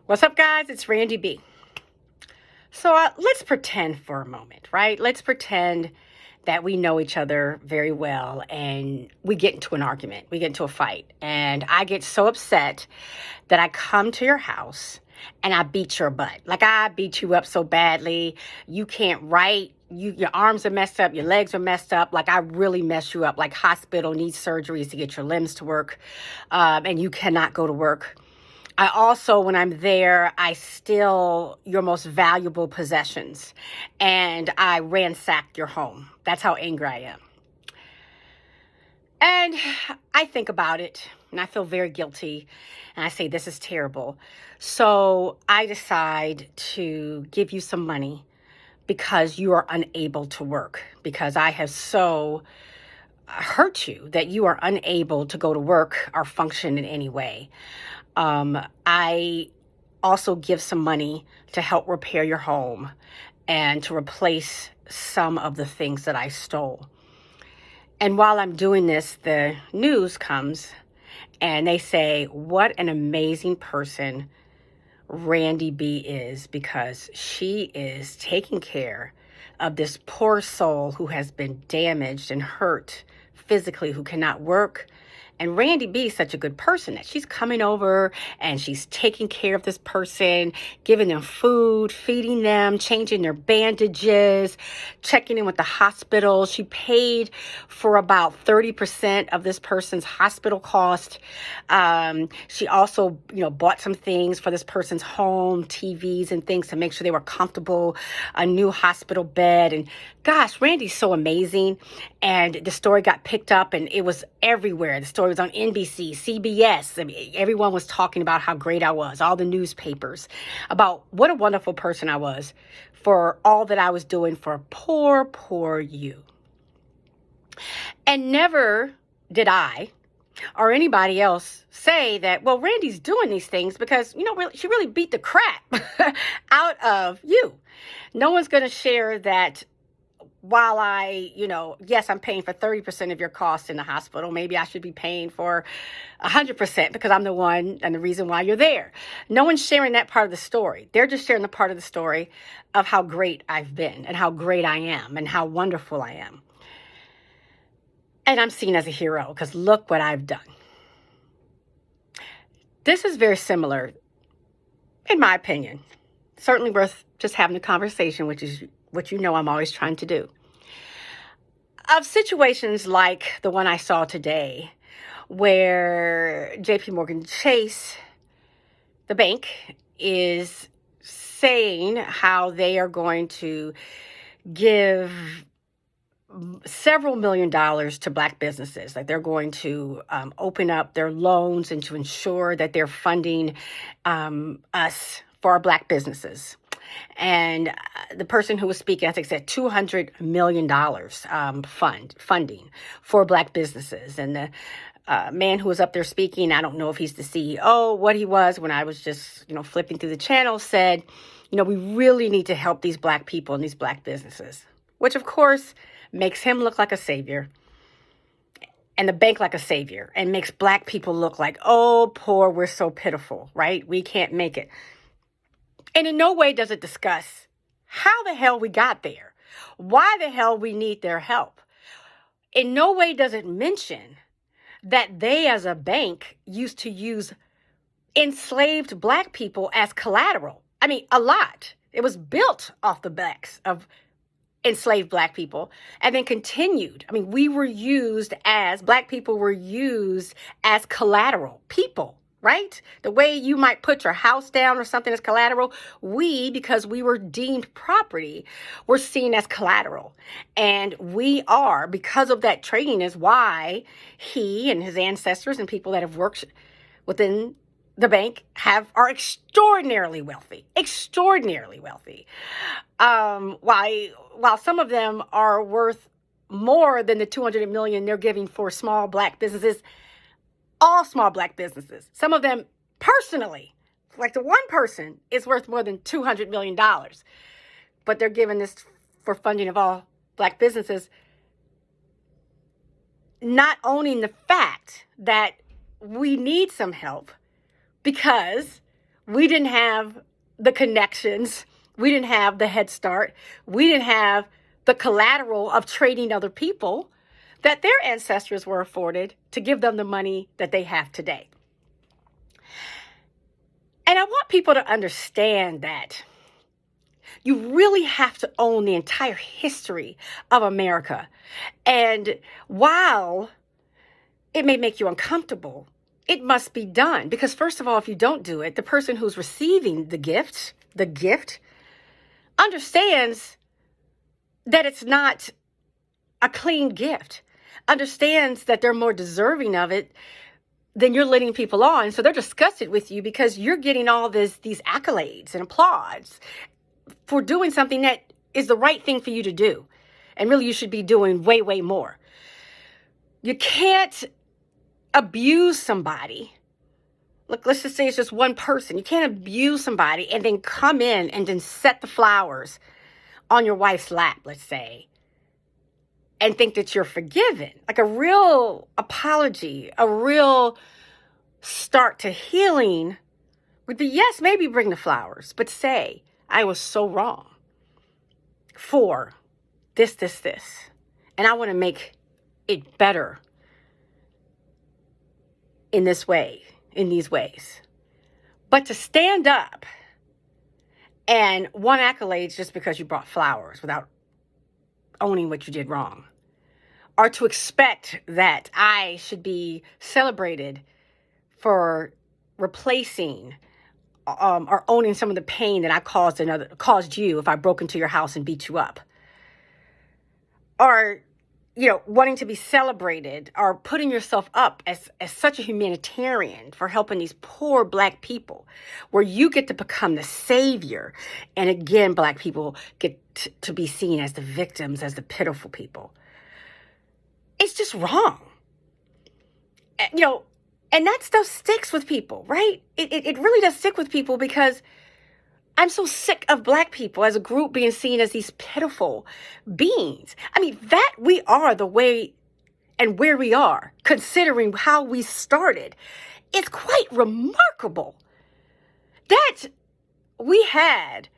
What's up, guys? It's Randy B. So let's pretend for a moment, right? Let's pretend that we know each other very well and we get into an argument, we get into a fight, and I get so upset that I come to your house and I beat your butt. Like I beat you up so badly, you can't write. Your arms are messed up, your legs are messed up. Like I really mess you up. Like hospital needs surgeries to get your limbs to work, and you cannot go to work. I also, when I'm there, I steal your most valuable possessions and I ransack your home. That's how angry I am. And I think about it and I feel very guilty and I say, this is terrible. So I decide to give you some money because you are unable to work, because I have so hurt you that you are unable to go to work or function in any way. I also give some money to help repair your home and to replace some of the things that I stole. And while I'm doing this, the news comes and they say, what an amazing person Randy B is, because she is taking care of this poor soul who has been damaged and hurt physically, who cannot work. And Randy B is such a good person that she's coming over and she's taking care of this person, giving them food, feeding them, changing their bandages, checking in with the hospital. She paid for about 30% of this person's hospital cost. She also, bought some things for this person's home, TVs and things to make sure they were comfortable, a new hospital bed. And gosh, Randy's so amazing. And the story got picked up and it was everywhere. The story was on NBC, CBS. I mean, everyone was talking about how great I was, all the newspapers, about what a wonderful person I was for all that I was doing for poor you. And never did I or anybody else say that, well, Randy's doing these things because, she really beat the crap out of you. No one's going to share that while yes, I'm paying for 30% of your costs in the hospital. Maybe I should be paying for 100% because I'm the one and the reason why you're there. No one's sharing that part of the story. They're just sharing the part of the story of how great I've been and how great I am and how wonderful I am. And I'm seen as a hero because look what I've done. This is very similar, in my opinion. Certainly worth just having a conversation, which is what I'm always trying to do. Of situations like the one I saw today, where JP Morgan Chase, the bank, is saying how they are going to give several $1 million to Black businesses. Like they're going to open up their loans and to ensure that they're funding us for our Black businesses. And the person who was speaking, I think, said $200 million funding for Black businesses. And the man who was up there speaking, I don't know if he's the CEO, what he was, when I was just, flipping through the channel, said, we really need to help these Black people and these Black businesses, which, of course, makes him look like a savior and the bank like a savior, and makes Black people look like, oh, poor, we're so pitiful, right? We can't make it. And in no way does it discuss how the hell we got there, why the hell we need their help. In no way does it mention that they, as a bank, used to use enslaved Black people as collateral. I mean, a lot. It was built off the backs of enslaved Black people and then continued. I mean, Black people were used as collateral people. Right? The way you might put your house down or something as collateral, because we were deemed property, were seen as collateral. And we are, because of that trading, is why he and his ancestors and people that have worked within the bank are extraordinarily wealthy. While some of them are worth more than the $200 million they're giving for small Black businesses. All small Black businesses, some of them personally, like the one person is worth more than $200 million, but they're giving this for funding of all Black businesses, not owning the fact that we need some help because We didn't have the connections. We didn't have the head start. We didn't have the collateral of trading other people that their ancestors were afforded to give them the money that they have today. And I want people to understand that you really have to own the entire history of America. And while it may make you uncomfortable, it must be done. Because first of all, if you don't do it, the person who's receiving the gift, understands that it's not a clean gift, understands that they're more deserving of it than you're letting people on. So they're disgusted with you because you're getting all these accolades and applause for doing something that is the right thing for you to do. And really, you should be doing way, way more. You can't abuse somebody. Look, let's just say it's just one person. You can't abuse somebody and then come in and then set the flowers on your wife's lap, let's say, and think that you're forgiven. Like a real apology, a real start to healing would be, yes, maybe bring the flowers, but say, I was so wrong for this. And I want to make it better in this way, in these ways. But to stand up and want accolades just because you brought flowers without owning what you did wrong, or to expect that I should be celebrated for replacing or owning some of the pain that I caused you if I broke into your house and beat you up, or wanting to be celebrated or putting yourself up as such a humanitarian for helping these poor Black people, where you get to become the savior. And again, Black people get to be seen as the victims, as the pitiful people. It's just wrong. And that stuff sticks with people, right? It really does stick with people, because I'm so sick of Black people as a group being seen as these pitiful beings. I mean, that we are the way and where we are, considering how we started, it's quite remarkable that we had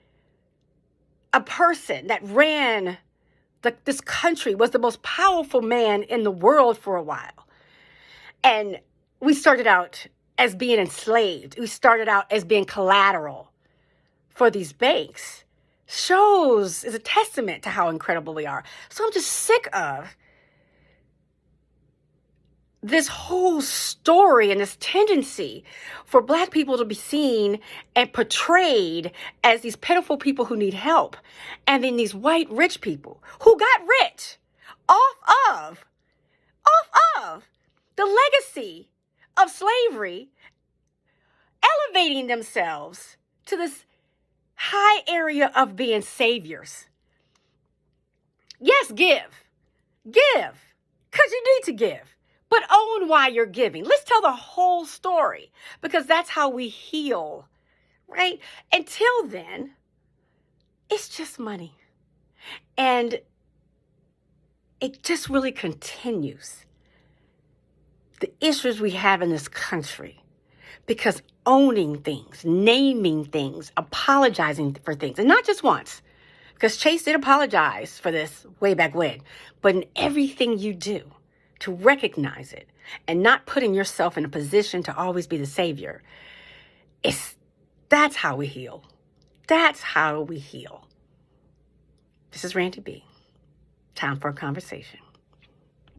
a person that ran this country, was the most powerful man in the world for a while. And we started out as being enslaved. We started out as being collateral for these banks. Is a testament to how incredible we are. So I'm just sick of this whole story and this tendency for Black people to be seen and portrayed as these pitiful people who need help. And then these white rich people who got rich off of the legacy of slavery, elevating themselves to this high area of being saviors. Yes, give, because you need to give. But own why you're giving. Let's tell the whole story, because that's how we heal, right? Until then, it's just money. And it just really continues the issues we have in this country, because owning things, naming things, apologizing for things, and not just once, because Chase did apologize for this way back when, but in everything you do, to recognize it and not putting yourself in a position to always be the savior. That's how we heal. That's how we heal. This is Randy B. Time for a conversation.